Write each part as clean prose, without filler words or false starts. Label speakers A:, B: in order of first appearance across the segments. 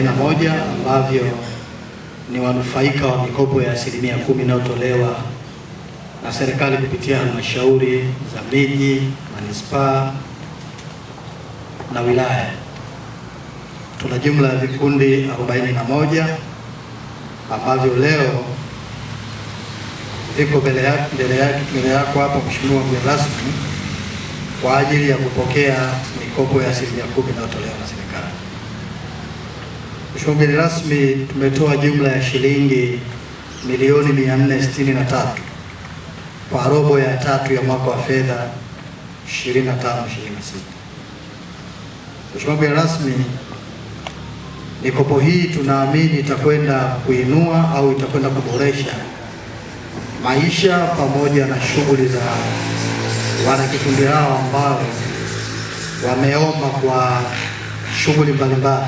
A: 41 ambavyo ni wanufaika wa mikopo ya 10% inayotolewa na serikali kupitia halmashauri za miji, manispaa na wilaya. Tuna jumla ya vikundi 41 ambavyo leo viko mbele yako hapa Mheshimiwa mgeni rasmi kwa ajili ya kupokea mikopo ya 10% inayotolewa na serikali. Mheshimiwa mgeni rasmi, tumetoa jumla ya shilingi milioni 463 kwa robo ya 3 ya mwaka wa fedha 25/26. Mheshimiwa mgeni rasmi, mikopo hii tunaamini itakwenda kuinua au itakwenda kuboresha maisha pamoja na shughuli za wanakikundi hao ambao wameomba kwa shughuli mbalimbali,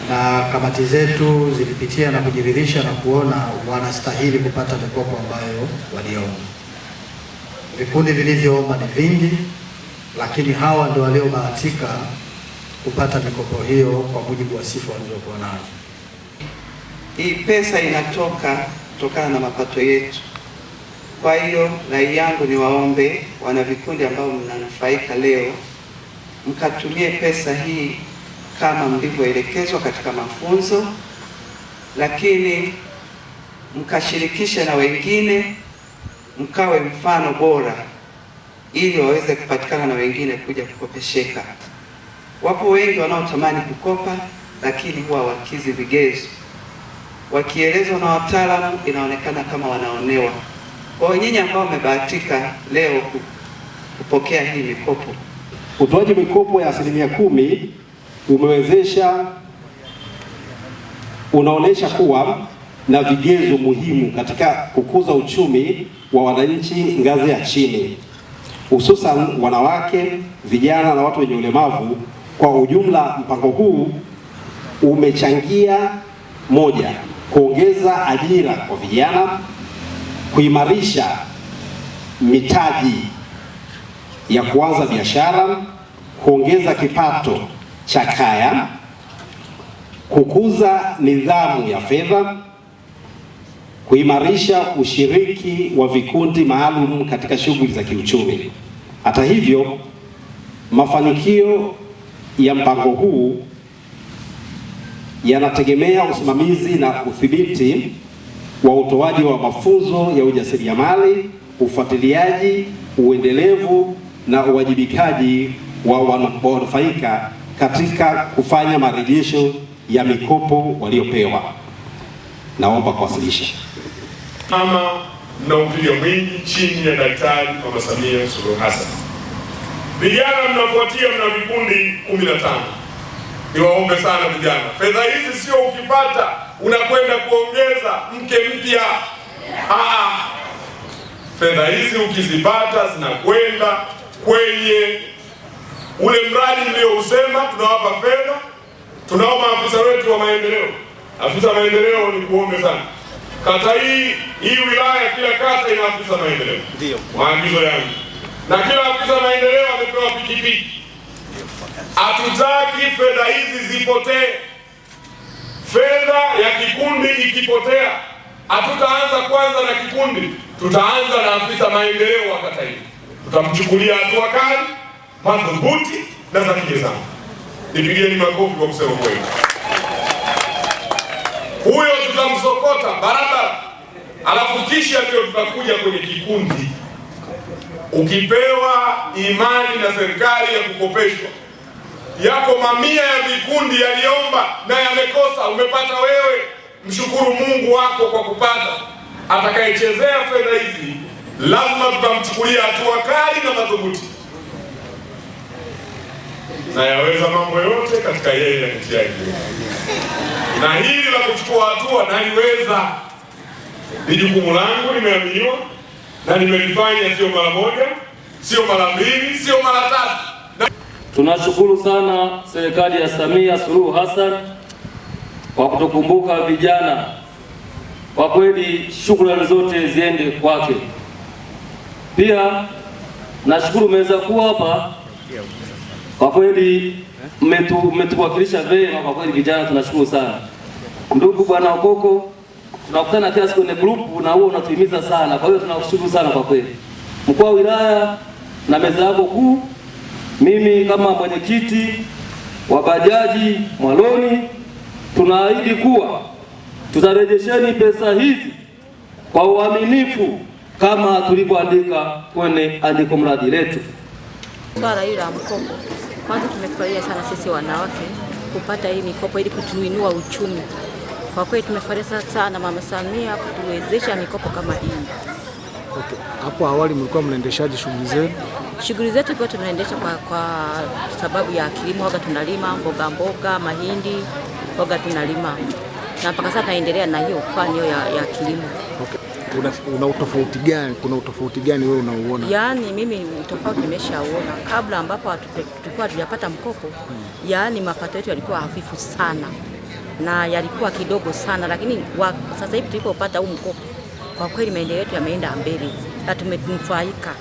A: na kamati zetu zilipitia na kujiridhisha na kuona wanastahili kupata mikopo ambayo waliomba. Vikundi vilivyoomba ni vingi, lakini hawa ndio waliobahatika kupata mikopo hiyo kwa mujibu wa sifa walizokuwa nazo.
B: Hii pesa inatoka kutokana na mapato yetu. Kwa hiyo rai yangu ni waombe wana vikundi ambao mnanufaika leo, mkatumie pesa hii kama mlivyoelekezwa katika mafunzo, lakini mkashirikishe na wengine, mkawe mfano bora ili waweze kupatikana na wengine kuja kukopesheka. Wapo wengi wanaotamani kukopa lakini huwa wakizi vigezo, wakielezwa na wataalamu inaonekana kama wanaonewa. Kwa nyinyi ambao mmebahatika leo kupokea hii mikopo,
C: utoaji mikopo ya 10% unaonesha kuwa na vigezo muhimu katika kukuza uchumi wa wananchi ngazi ya chini, hususan wanawake, vijana na watu wenye ulemavu. Kwa ujumla, mpango huu umechangia: moja, kuongeza ajira kwa vijana, kuimarisha mitaji ya kuanza biashara, kuongeza kipato cha kaya, kukuza nidhamu ya fedha, kuimarisha ushiriki wa vikundi maalum katika shughuli za kiuchumi. Hata hivyo, mafanikio ya mpango huu yanategemea usimamizi na udhibiti wa utoaji wa mafunzo ya ujasiriamali, ufuatiliaji, uendelevu na uwajibikaji wa wanufaika katika kufanya marejesho ya mikopo waliopewa. Naomba kuwasilisha.
D: Mama mnaupiga mwingi chini ya Daktari Mama Samia Suluhu Hassan. Vijana mnafuatia, mna vikundi 15. Niwaombe sana vijana, fedha hizi sio ukipata unakwenda kuongeza mke mpya. Fedha hizi ukizipata zinakwenda kwenye ule mradi mliousema. Tunawapa fedha, tunaomba afisa wetu wa maendeleo, afisa maendeleo, ni kuombe sana kata hii wilaya, kila kata ina afisa maendeleo, ndio maagizo yangu, na kila afisa maendeleo amepewa pikipiki. Hatutaki fedha hizi zipotee. Fedha ya kikundi ikipotea, hatutaanza kwanza na kikundi, tutaanza na afisa maendeleo wa kata hii. Tutamchukulia hatua kali, madhubuti na za kijezani. Nipigieni makofi kwa kusema kweli. Huyo tutamsokota barabara, alafu kisha ndio tutakuja kwenye kikundi. Ukipewa imani na serikali ya kukopeshwa, yako mamia ya vikundi yaliomba na yamekosa, umepata wewe, mshukuru Mungu wako kwa kupata. Atakayechezea fedha hizi lazima tutamchukulia hatua kali na madhubuti, na yaweza mambo yote katika yeye anitiaye. Na hili la kuchukua hatua naliweza, ni jukumu langu, nimeaminiwa na nimelifanya, sio mara moja, sio mara mbili, sio mara tatu.
E: Tunashukuru sana serikali ya Samia Suluhu Hassan kwa kutukumbuka vijana. Kwa kweli shukrani zote ziende kwake. Pia nashukuru mmeweza kuwa hapa. Kwa kweli mmetuwakilisha vema kwa kweli, vijana tunashukuru sana. Ndugu Bwana Okoko, tunakutana kiasi kwenye group na huo unatuhimiza sana, kwa hiyo tunakushukuru sana kwa kweli. Mkuu wa wilaya na meza yako kuu, mimi kama mwenyekiti wa bajaji Mwaloni, tunaahidi kuwa tutarejesheni pesa hizi kwa uaminifu kama tulivyoandika kwenye andiko mradi letu.
F: Swala hili la mkopo, kwanza tumefurahia sana sisi wanawake kupata hii mikopo ili kutuinua uchumi. Kwa kweli tumefurahia sana Mama Samia kutuwezesha mikopo kama hii.
G: Okay. Hapo awali mlikuwa mnaendeshaje shughuli zenu?
F: Shughuli zetu kwa tunaendesha kwa sababu ya kilimo, waga tunalima mboga, mahindi, waga tunalima. Na mpaka sasa tunaendelea na hiyo fani ya kilimo.
G: Okay. Una utofauti gani? Kuna utofauti gani wewe unauona?
F: Yaani mimi utofauti nimeshaona kabla ambapo tulikuwa tujapata mkopo. Yaani mapato yetu yalikuwa hafifu sana na yalikuwa kidogo sana, lakini sasa hivi tulipopata huu mkopo, kwa kweli maendeleo yetu yameenda mbele na tumenufaika.